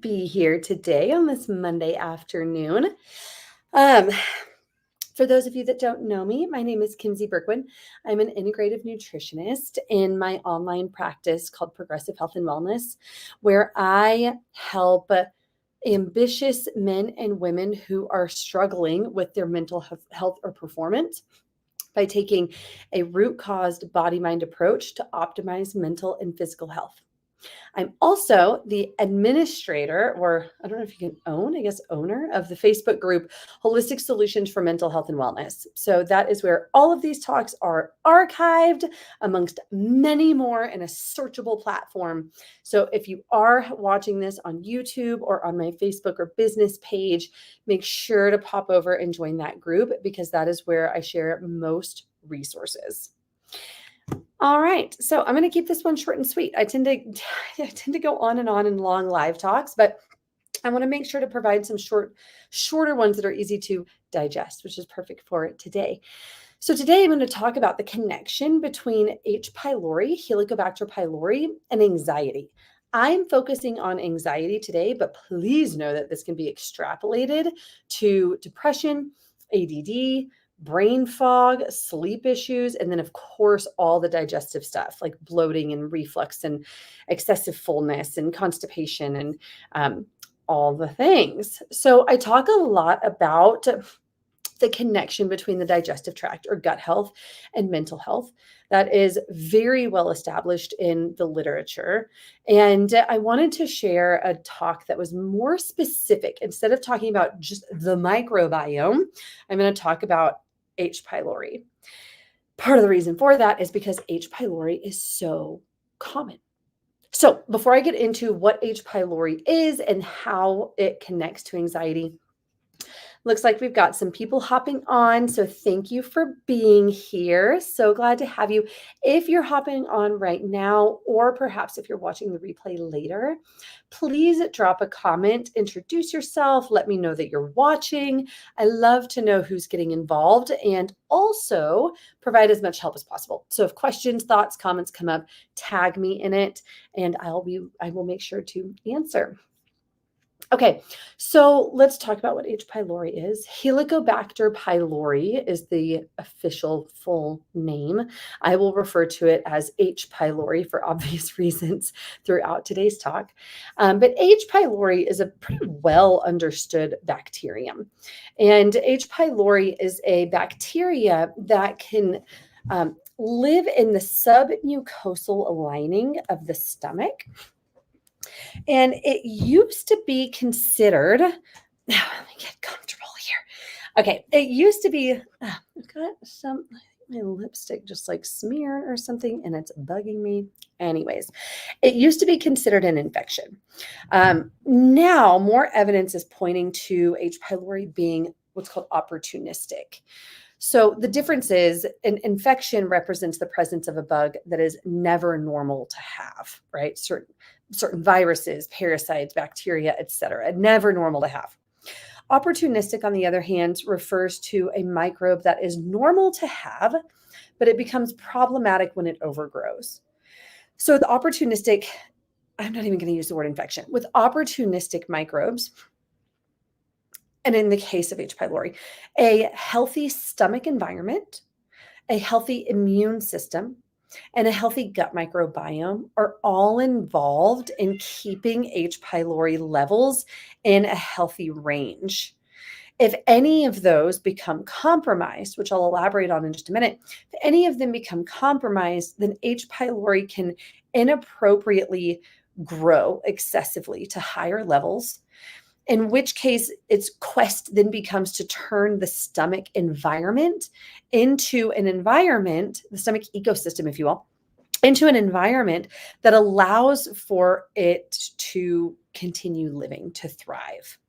Be here today on this Monday afternoon. Um, for those of you that don't know me, my name is Kinsey Berkwin. I'm an integrative nutritionist in my online practice called Progressive Health and Wellness, where I help ambitious men and women who are struggling with their mental health or performance by taking a root-caused body-mind approach to optimize mental and physical health. I'm also the administrator, or I don't know if you can owner of the Facebook group Holistic Solutions for Mental Health and Wellness. So that is where all of these talks are archived amongst many more in a searchable platform. So if you are watching this on YouTube or on my Facebook or business page, make sure to pop over and join that group because that is where I share most resources. All right, so I'm going to keep this one short and sweet. I tend to go on in long live talks, but I want to make sure to provide some shorter ones that are easy to digest, which is perfect for today. So today I'm going to talk about the connection between H. pylori, Helicobacter pylori, and anxiety. I'm focusing on anxiety today, but please know that this can be extrapolated to depression, ADD, brain fog, sleep issues, and then, of course, all the digestive stuff like bloating and reflux and excessive fullness and constipation and all the things. So I talk a lot about the connection between the digestive tract or gut health and mental health. That is very well established in the literature. And I wanted to share a talk that was more specific. Instead of talking about just the microbiome, I'm going to talk about H. pylori. Part of the reason for that is because H. pylori is so common. So before I get into what H. pylori is and how it connects to anxiety, looks like we've got some people hopping on. So thank you for being here. So glad to have you. If you're hopping on right now, or perhaps if you're watching the replay later, please drop a comment, introduce yourself, let me know that you're watching. I love to know who's getting involved and also provide as much help as possible. So if questions, thoughts, comments come up, tag me in it and I will make sure to answer. Okay, so let's talk about what H. pylori is. Helicobacter pylori is the official full name. I will refer to it as H. pylori for obvious reasons throughout today's talk. But H. pylori is a pretty well understood bacterium. And H. pylori is a bacteria that can live in the submucosal lining of the stomach. And it used to be considered, let me get comfortable here. Okay, it used to be, I've got my lipstick just like smeared or something and it's bugging me. Anyways, it used to be considered an infection. Now more evidence is pointing to H. pylori being what's called opportunistic. So the difference is an infection represents the presence of a bug that is never normal to have, right? Certain viruses, parasites, bacteria, etc., never normal to have. Opportunistic, on the other hand, refers to a microbe that is normal to have, but it becomes problematic when it overgrows. So the opportunistic, I'm not even going to use the word infection, with opportunistic microbes, and in the case of H. pylori, a healthy stomach environment, a healthy immune system, and a healthy gut microbiome are all involved in keeping H. pylori levels in a healthy range. If any of those become compromised, which I'll elaborate on in just a minute, if any of them become compromised, then H. pylori can inappropriately grow excessively to higher levels, in which case its quest then becomes to turn the stomach environment into an environment, the stomach ecosystem, if you will, into an environment that allows for it to continue living, to thrive.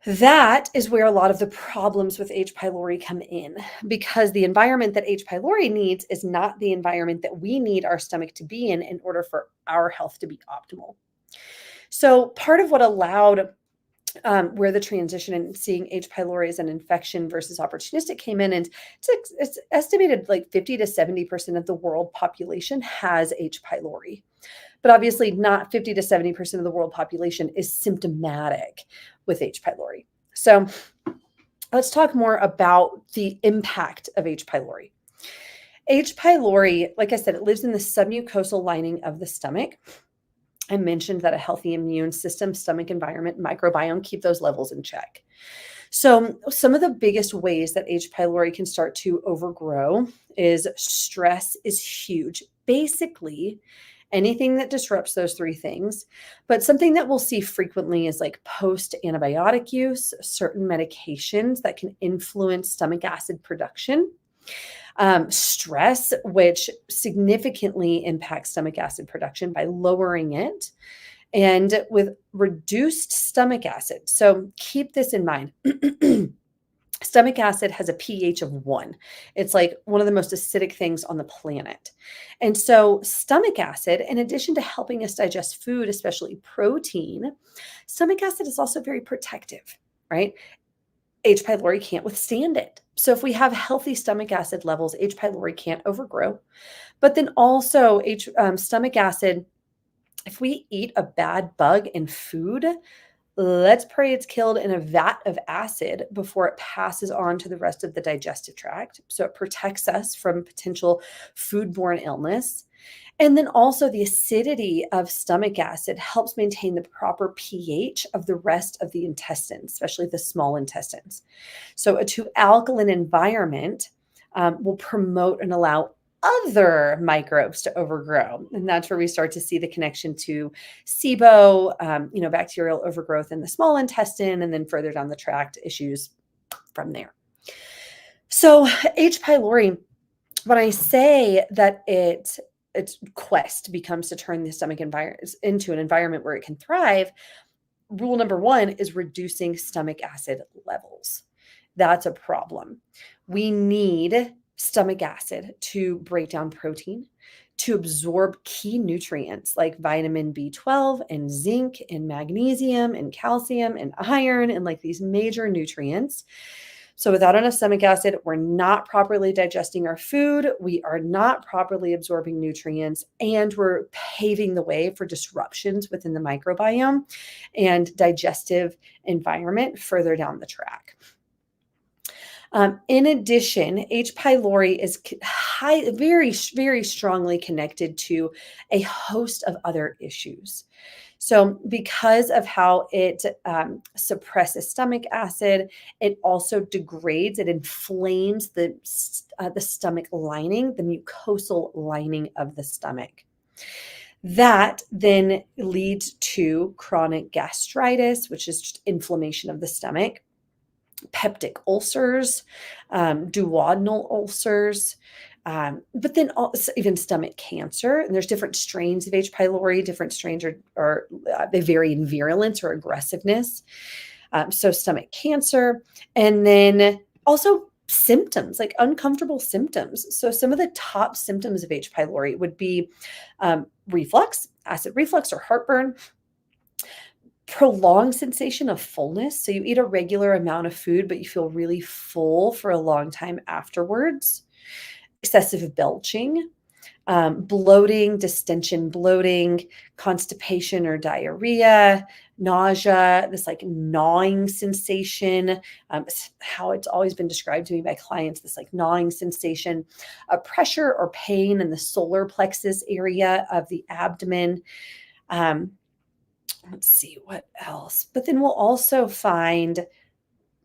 That is where a lot of the problems with H. pylori come in, because the environment that H. pylori needs is not the environment that we need our stomach to be in order for our health to be optimal. So part of what allowed where the transition in seeing H. pylori as an infection versus opportunistic came in. And it's estimated like 50 to 70% of the world population has H. pylori. But obviously not 50 to 70% of the world population is symptomatic with H. pylori. So let's talk more about the impact of H. pylori. H. pylori, like I said, it lives in the submucosal lining of the stomach. I mentioned that a healthy immune system, stomach environment, microbiome keep those levels in check. So some of the biggest ways that H. pylori can start to overgrow is stress is huge. Basically, anything that disrupts those three things. But something that we'll see frequently is like post-antibiotic use, certain medications that can influence stomach acid production. Stress, which significantly impacts stomach acid production by lowering it, and with reduced stomach acid. So keep this in mind. Stomach acid has a pH of 1. It's like one of the most acidic things on the planet. And so stomach acid, in addition to helping us digest food, especially protein, stomach acid is also very protective, right? H. pylori can't withstand it. So if we have healthy stomach acid levels, H. pylori can't overgrow. But then also stomach acid, if we eat a bad bug in food, let's pray it's killed in a vat of acid before it passes on to the rest of the digestive tract. So it protects us from potential foodborne illness. And then also the acidity of stomach acid helps maintain the proper pH of the rest of the intestines, especially the small intestines. So a too alkaline environment will promote and allow other microbes to overgrow. And that's where we start to see the connection to SIBO, bacterial overgrowth in the small intestine, and then further down the tract issues from there. So H. pylori, when I say that its quest becomes to turn the stomach environment into an environment where it can thrive, rule number 1 is reducing stomach acid levels. That's a problem. We need stomach acid to break down protein, to absorb key nutrients like vitamin B12 and zinc and magnesium and calcium and iron and like these major nutrients. So without enough stomach acid, we're not properly digesting our food, we are not properly absorbing nutrients, and we're paving the way for disruptions within the microbiome and digestive environment further down the track. In addition, H. pylori is very, very strongly connected to a host of other issues. So because of how it suppresses stomach acid, it also degrades, it inflames the stomach lining, the mucosal lining of the stomach. That then leads to chronic gastritis, which is just inflammation of the stomach, peptic ulcers, duodenal ulcers, but then also even stomach cancer. And there's different strains of H. pylori. Different strains they vary in virulence or aggressiveness. So stomach cancer, and then also symptoms, like uncomfortable symptoms. So some of the top symptoms of H. pylori would be reflux, acid reflux or heartburn, prolonged sensation of fullness. So you eat a regular amount of food, but you feel really full for a long time afterwards. Excessive belching, bloating, distension, bloating, constipation or diarrhea, nausea, this like gnawing sensation, how it's always been described to me by clients, this like gnawing sensation, pressure or pain in the solar plexus area of the abdomen. Let's see what else. But then we'll also find,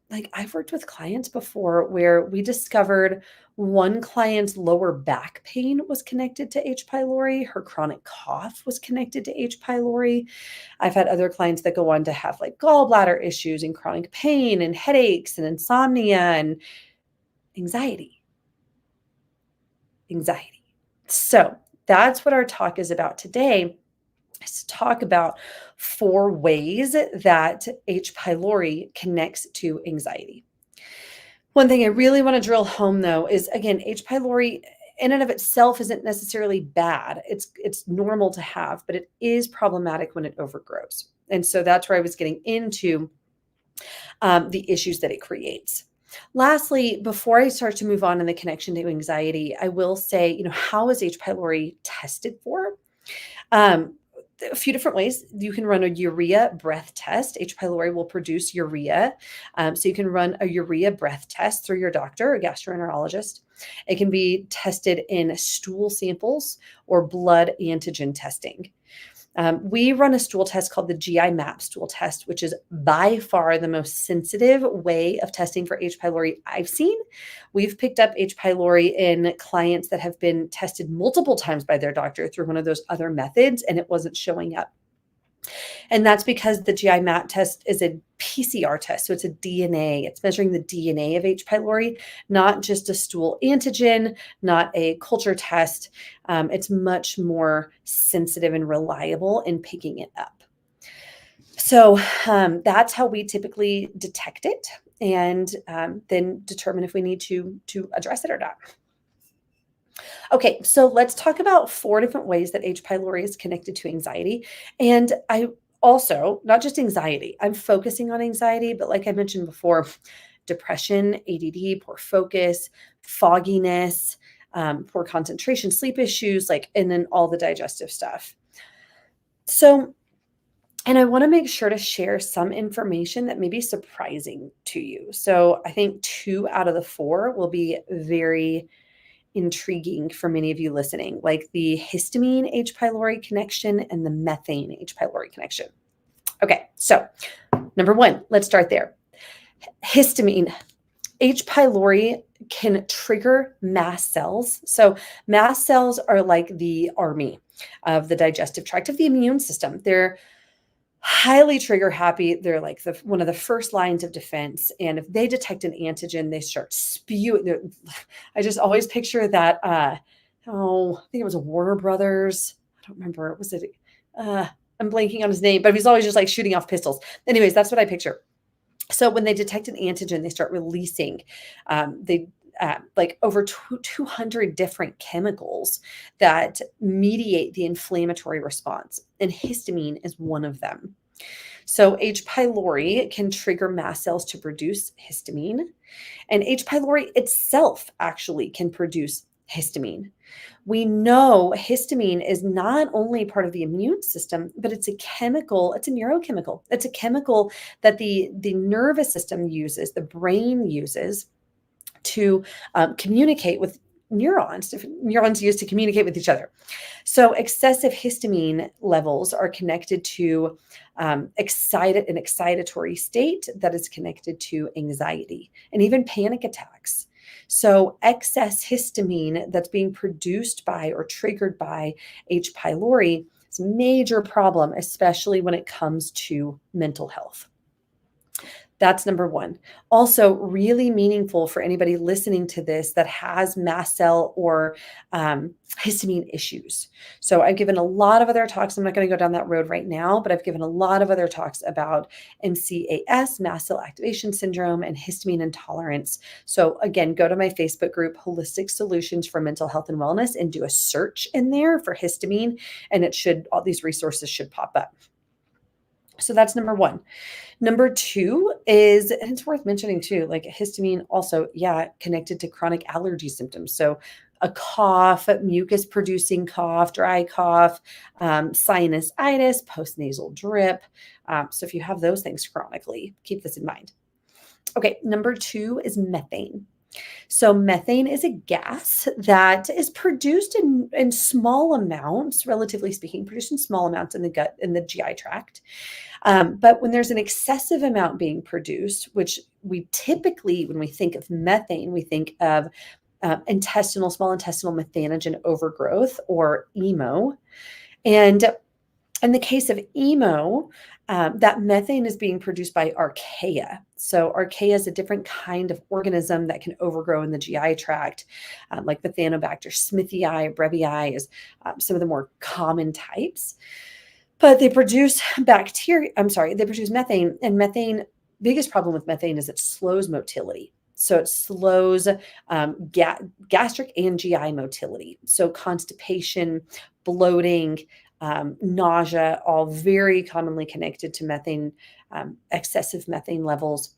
like I've worked with clients before where we discovered one client's lower back pain was connected to H. pylori. Her chronic cough was connected to H. pylori. I've had other clients that go on to have like gallbladder issues and chronic pain and headaches and insomnia and anxiety. So that's what our talk is about today. Is to talk about 4 ways that H. pylori connects to anxiety. One thing I really want to drill home though is, again, H. pylori in and of itself isn't necessarily bad. It's normal to have, but it is problematic when it overgrows. And so that's where I was getting into the issues that it creates. Lastly, before I start to move on in the connection to anxiety, I will say, how is H. pylori tested for? Um, a few different ways. You can run a urea breath test. H. pylori will produce urea. So you can run a urea breath test through your doctor or gastroenterologist. It can be tested in stool samples or blood antigen testing. We run a stool test called the GI map stool test, which is by far the most sensitive way of testing for H. pylori I've seen. We've picked up H. pylori in clients that have been tested multiple times by their doctor through one of those other methods, and it wasn't showing up. And that's because the GI map test is a PCR test. So it's a DNA. It's measuring the DNA of H. pylori, not just a stool antigen, not a culture test. It's much more sensitive and reliable in picking it up. So that's how we typically detect it and then determine if we need to address it or not. Okay, so let's talk about 4 different ways that H. pylori is connected to anxiety. And I also, not just anxiety, I'm focusing on anxiety, but like I mentioned before, depression, ADD, poor focus, fogginess, poor concentration, sleep issues, and then all the digestive stuff. So, and I want to make sure to share some information that may be surprising to you. So I think 2 out of the 4 will be very intriguing for many of you listening, like the histamine H. pylori connection and the methane H. pylori connection. Okay, so number 1, let's start there. Histamine. H. pylori can trigger mast cells. So mast cells are like the army of the digestive tract of the immune system. They're highly trigger happy. They're like one of the first lines of defense. And if they detect an antigen, they start spewing. I just always picture that. I think it was a Warner Brothers. I don't remember. Was it? I'm blanking on his name, but he's always just like shooting off pistols. Anyways, that's what I picture. So when they detect an antigen, they start releasing over 200 different chemicals that mediate the inflammatory response. And histamine is one of them. So H. pylori can trigger mast cells to produce histamine. And H. pylori itself actually can produce histamine. We know histamine is not only part of the immune system, but it's a chemical, it's a neurochemical. It's a chemical that the nervous system uses, the brain uses to communicate with neurons. Neurons used to communicate with each other. So excessive histamine levels are connected to an excitatory state that is connected to anxiety and even panic attacks. So excess histamine that's being produced by or triggered by H. pylori is a major problem, especially when it comes to mental health. That's number 1. Also, really meaningful for anybody listening to this that has mast cell or histamine issues. So I've given a lot of other talks. I'm not going to go down that road right now, but I've given a lot of other talks about MCAS, mast cell activation syndrome, and histamine intolerance. So again, go to my Facebook group, Holistic Solutions for Mental Health and Wellness, and do a search in there for histamine, and all these resources should pop up. So that's number 1. Number 2 is, and it's worth mentioning too, like histamine also, connected to chronic allergy symptoms. So a cough, mucus producing cough, dry cough, sinusitis, postnasal drip. So if you have those things chronically, keep this in mind. Okay, number 2 is methane. So methane is a gas that is produced in small amounts, relatively speaking, produced in small amounts in the gut, in the GI tract. But when there's an excessive amount being produced, which we typically, when we think of methane, we think of small intestinal methanogen overgrowth, or EMO. And in the case of EMO, that methane is being produced by archaea. So archaea is a different kind of organism that can overgrow in the GI tract, like the Helicobacter smithii, brevii is some of the more common types. But they produce they produce methane, and methane, biggest problem with methane is it slows motility. So it slows gastric and GI motility. So constipation, bloating, nausea, all very commonly connected to methane, excessive methane levels,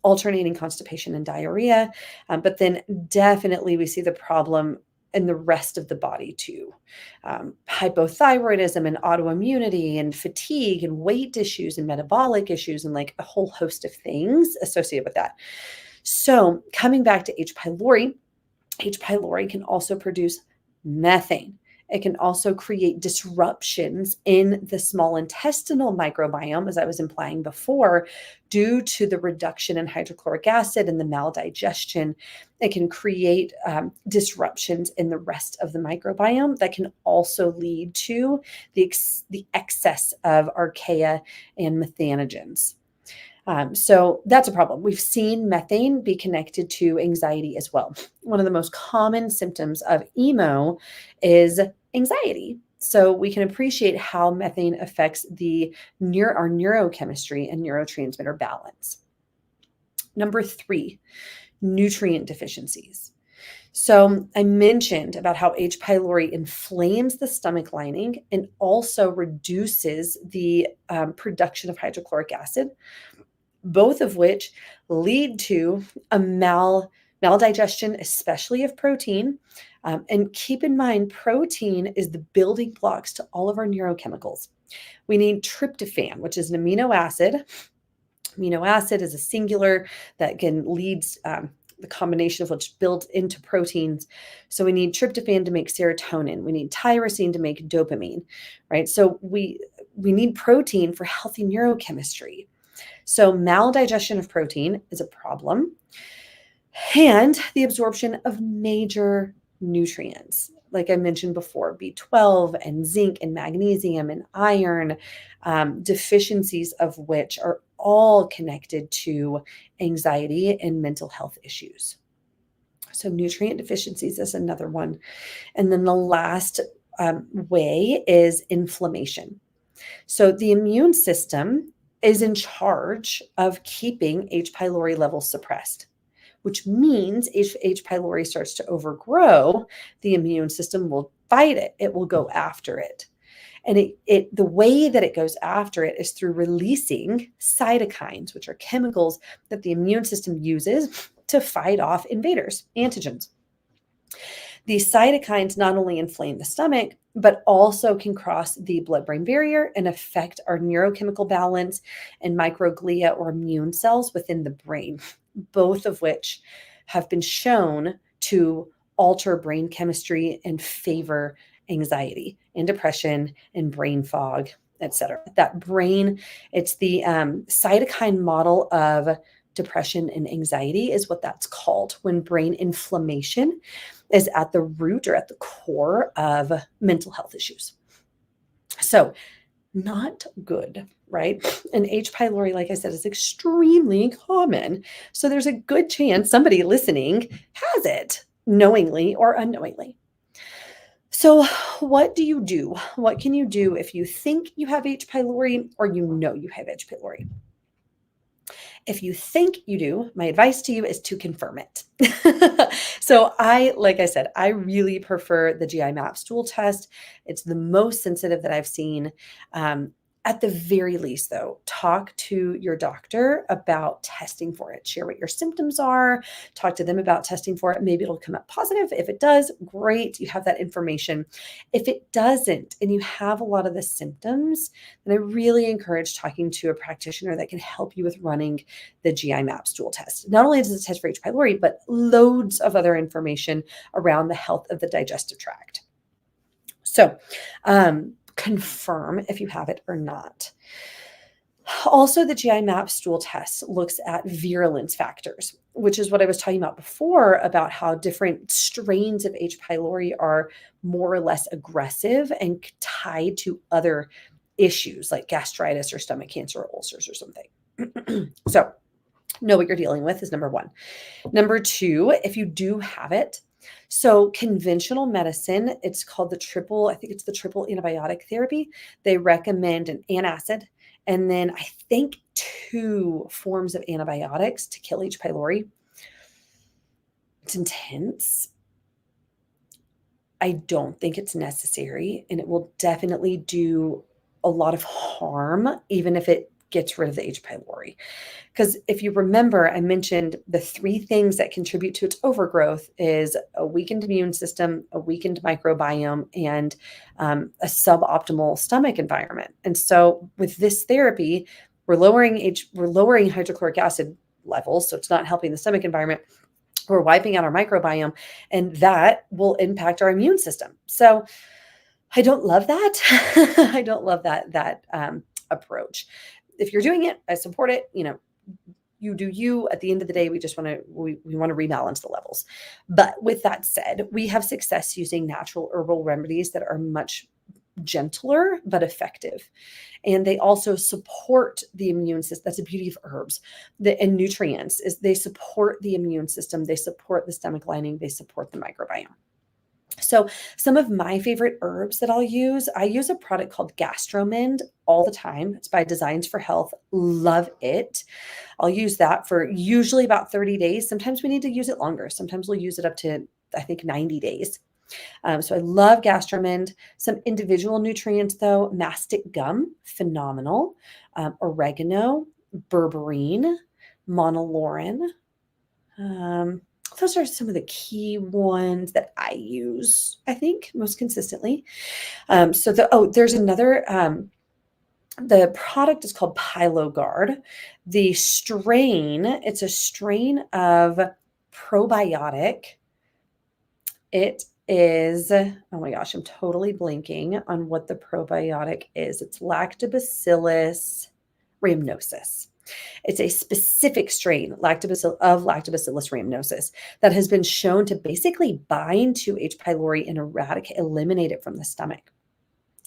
alternating constipation and diarrhea. But then definitely we see the problem in the rest of the body too. Hypothyroidism and autoimmunity and fatigue and weight issues and metabolic issues and like a whole host of things associated with that. So coming back to H. pylori, H. pylori can also produce methane. It can also create disruptions in the small intestinal microbiome, as I was implying before, due to the reduction in hydrochloric acid and the maldigestion. It can create disruptions in the rest of the microbiome that can also lead to the excess of archaea and methanogens. So that's a problem. We've seen methane be connected to anxiety as well. One of the most common symptoms of emo is anxiety. So we can appreciate how methane affects our neurochemistry and neurotransmitter balance. Number 3, nutrient deficiencies. So I mentioned about how H. pylori inflames the stomach lining and also reduces the production of hydrochloric acid, both of which lead to a maldigestion, especially of protein. And keep in mind, protein is the building blocks to all of our neurochemicals. We need tryptophan, which is an amino acid. Amino acid is a singular that can lead the combination of which built into proteins. So we need tryptophan to make serotonin. We need tyrosine to make dopamine, right? So we need protein for healthy neurochemistry. So maldigestion of protein is a problem, and the absorption of major nutrients, like I mentioned before, B12 and zinc and magnesium and iron, deficiencies of which are all connected to anxiety and mental health issues. So nutrient deficiencies is another one. And then the last way is inflammation. So the immune system is in charge of keeping H. pylori levels suppressed, which means if H. pylori starts to overgrow, the immune system will fight it. It will go after it. And the way that it goes after it is through releasing cytokines, which are chemicals that the immune system uses to fight off invaders, antigens. These cytokines not only inflame the stomach, but also can cross the blood-brain barrier and affect our neurochemical balance and microglia or immune cells within the brain, both of which have been shown to alter brain chemistry and favor anxiety and depression and brain fog, etc. That brain, it's the cytokine model of depression and anxiety is what that's called, when brain inflammation is at the root or at the core of mental health issues. So not good, right? And H. pylori, like I said, is extremely common. So there's a good chance somebody listening has it, knowingly or unknowingly. So what do you do? What can you do if you think you have H. pylori or you know you have H. pylori? If you think you do, my advice to you is to confirm it. So like I said, I really prefer the GI map stool test. It's the most sensitive that I've seen. At the very least, though, talk to your doctor about testing for it. Share what your symptoms are. Talk to them about testing for it. Maybe it'll come up positive. If it does, great. You have that information. If it doesn't, and you have a lot of the symptoms, then I really encourage talking to a practitioner that can help you with running the GI map stool test. Not only does it test for H. pylori, but loads of other information around the health of the digestive tract. So, confirm if you have it or not. Also, the GI map stool test looks at virulence factors, which is what I was talking about before about how different strains of H. pylori are more or less aggressive and tied to other issues like gastritis or stomach cancer or ulcers or something. So know what you're dealing with is number 1. Number 2, if you do have it, so conventional medicine, it's called the triple antibiotic therapy. They recommend an antacid and then I think 2 forms of antibiotics to kill H. pylori. It's intense. I don't think it's necessary, and it will definitely do a lot of harm, even if it gets rid of the H. pylori. Because if you remember, I mentioned the three things that contribute to its overgrowth is a weakened immune system, a weakened microbiome, and a suboptimal stomach environment. And so with this therapy, we're lowering hydrochloric acid levels, so it's not helping the stomach environment. We're wiping out our microbiome, and that will impact our immune system. So I don't love that. I don't love that approach. If you're doing it, I support it. You do you. At the end of the day, we just want to we want to rebalance the levels. But with that said, we have success using natural herbal remedies that are much gentler but effective. And they also support the immune system. That's the beauty of herbs and nutrients is they support the immune system. They support the stomach lining. They support the microbiome. So some of my favorite herbs that I use a product called Gastromend all the time. It's by Designs for Health. Love it. I'll use that for usually about 30 days. Sometimes we need to use it longer. Sometimes we'll use it up to, I think, 90 days. So I love Gastromend. Some individual nutrients though, mastic gum, phenomenal. Oregano, berberine, monolaurin. Those are some of the key ones that I use, I think, most consistently. There's another, the product is called Pylogard. It's a strain of probiotic. It is, oh my gosh, I'm totally blanking on what the probiotic is. It's Lactobacillus rhamnosus. It's a specific strain of Lactobacillus rhamnosus that has been shown to basically bind to H. pylori and eliminate it from the stomach.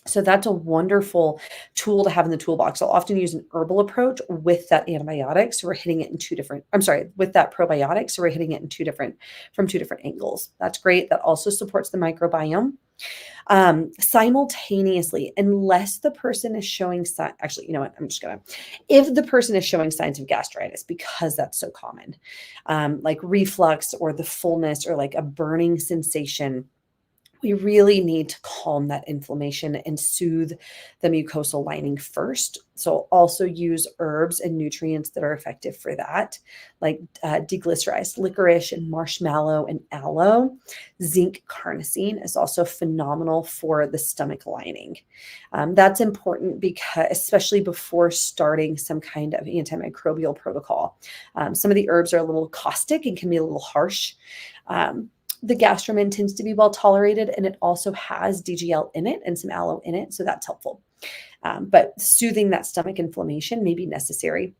So that's a wonderful tool to have in the toolbox. I'll often use an herbal approach with that antibiotic. So we're hitting it with that probiotic. So we're hitting it from two different angles. That's great. That also supports the microbiome. Simultaneously, unless the person is showing actually, you know what, if the person is showing signs of gastritis, because that's so common, like reflux or the fullness or like a burning sensation, we really need to calm that inflammation and soothe the mucosal lining first. So also use herbs and nutrients that are effective for that, like deglycerized licorice and marshmallow and aloe. Zinc carnosine is also phenomenal for the stomach lining. That's important because, especially before starting some kind of antimicrobial protocol. Some of the herbs are a little caustic and can be a little harsh. The Gastromend tends to be well tolerated, and it also has DGL in it and some aloe in it, so that's helpful. But soothing that stomach inflammation may be necessary.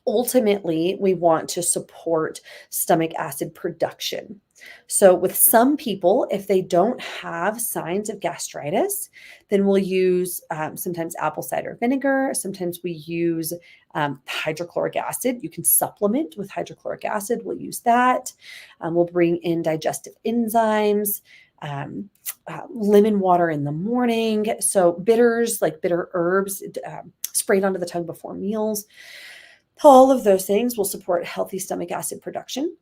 Ultimately, we want to support stomach acid production. So with some people, if they don't have signs of gastritis, then we'll use sometimes apple cider vinegar. Sometimes we use hydrochloric acid. You can supplement with hydrochloric acid. We'll use that. We'll bring in digestive enzymes, lemon water in the morning. So bitters, like bitter herbs, sprayed onto the tongue before meals. All of those things will support healthy stomach acid production.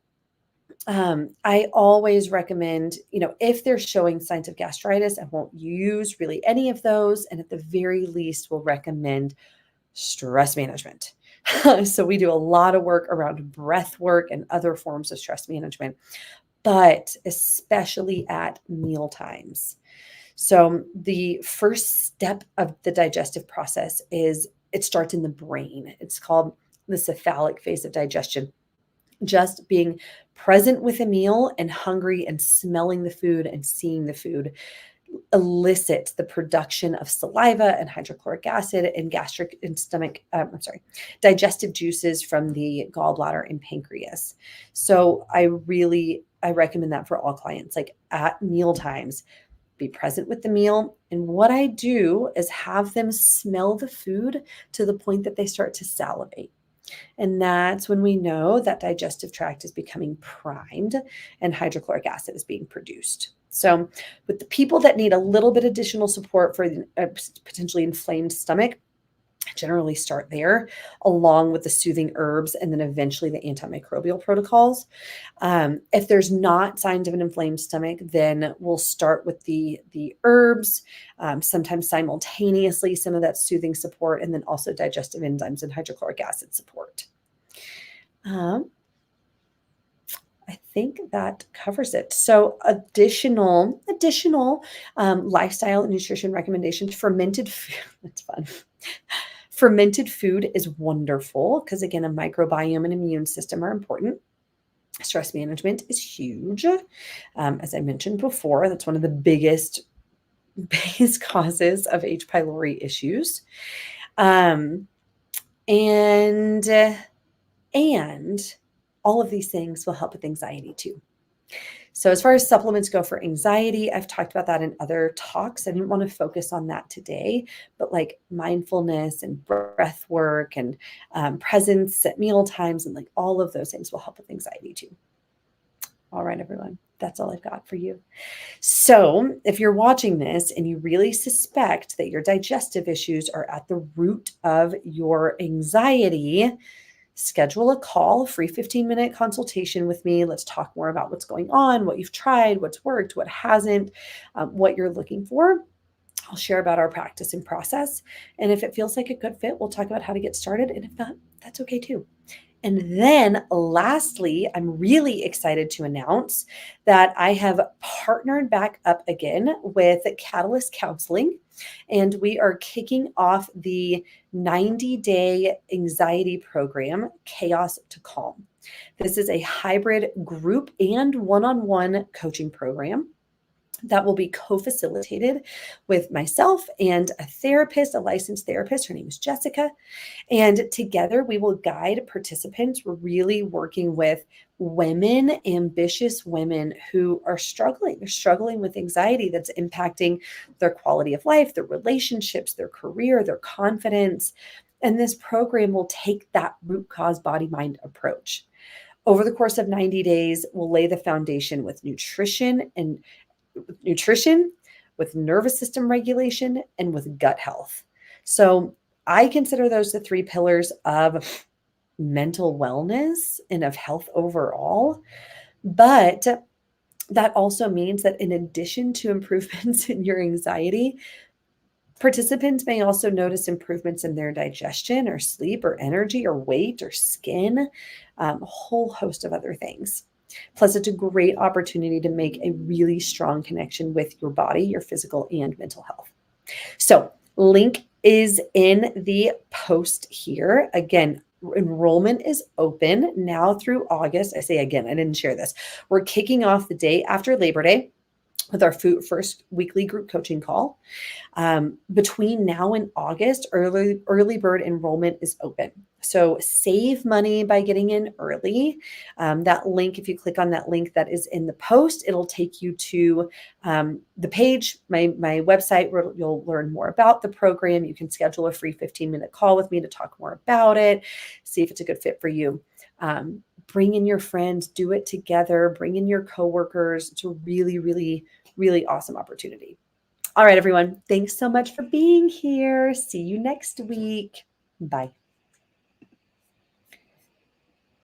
I always recommend, if they're showing signs of gastritis, I won't use really any of those. And at the very least, we'll recommend stress management. So we do a lot of work around breath work and other forms of stress management, but especially at meal times. So the first step of the digestive process it starts in the brain. It's called the cephalic phase of digestion. Just being present with a meal and hungry and smelling the food and seeing the food elicits the production of saliva and hydrochloric acid and digestive juices from the gallbladder and pancreas. So I recommend that for all clients, like at meal times, be present with the meal. And what I do is have them smell the food to the point that they start to salivate. And that's when we know that digestive tract is becoming primed and hydrochloric acid is being produced. So with the people that need a little bit additional support for a potentially inflamed stomach, Generally start there, along with the soothing herbs and then eventually the antimicrobial protocols. If there's not signs of an inflamed stomach, then we'll start with the herbs, sometimes simultaneously, some of that soothing support, and then also digestive enzymes and hydrochloric acid support. I think that covers it. So additional lifestyle and nutrition recommendations. Fermented food, that's fun. Fermented food is wonderful because, again, a microbiome and immune system are important. Stress management is huge. As I mentioned before, that's one of the biggest causes of H. pylori issues. And all of these things will help with anxiety too. So as far as supplements go for anxiety, I've talked about that in other talks. I didn't want to focus on that today, but like mindfulness and breath work and presence at meal times and like all of those things will help with anxiety too. All right, everyone, that's all I've got for you. So if you're watching this and you really suspect that your digestive issues are at the root of your anxiety, schedule a call, free 15-minute consultation with me. Let's talk more about what's going on, what you've tried, what's worked, what hasn't, what you're looking for. I'll share about our practice and process. And if it feels like a good fit, we'll talk about how to get started. And if not, that's okay too. And then lastly, I'm really excited to announce that I have partnered back up again with Catalyst Counseling, and we are kicking off the 90-day anxiety program, Chaos to Calm. This is a hybrid group and one-on-one coaching program that will be co-facilitated with myself and a therapist, a licensed therapist. Her name is Jessica. And together we will guide participants. We're really working with women, ambitious women who are struggling. They're struggling with anxiety that's impacting their quality of life, their relationships, their career, their confidence. And this program will take that root cause body-mind approach. Over the course of 90 days, we'll lay the foundation with nutrition, with nervous system regulation, and with gut health. So I consider those the three pillars of mental wellness and of health overall. But that also means that in addition to improvements in your anxiety, participants may also notice improvements in their digestion or sleep or energy or weight or skin, a whole host of other things. Plus, it's a great opportunity to make a really strong connection with your body, your physical and mental health. So, link is in the post here. Again, enrollment is open now through August. I say again, I didn't share this. We're kicking off the day after Labor Day with our first weekly group coaching call. Between now and August, early bird enrollment is open. So save money by getting in early. That link, if you click on that link that is in the post, it'll take you to the page, my website, where you'll learn more about the program. You can schedule a free 15-minute call with me to talk more about it, see if it's a good fit for you. Bring in your friends, do it together, bring in your coworkers. It's a really, really, really awesome opportunity. All right, everyone. Thanks so much for being here. See you next week. Bye.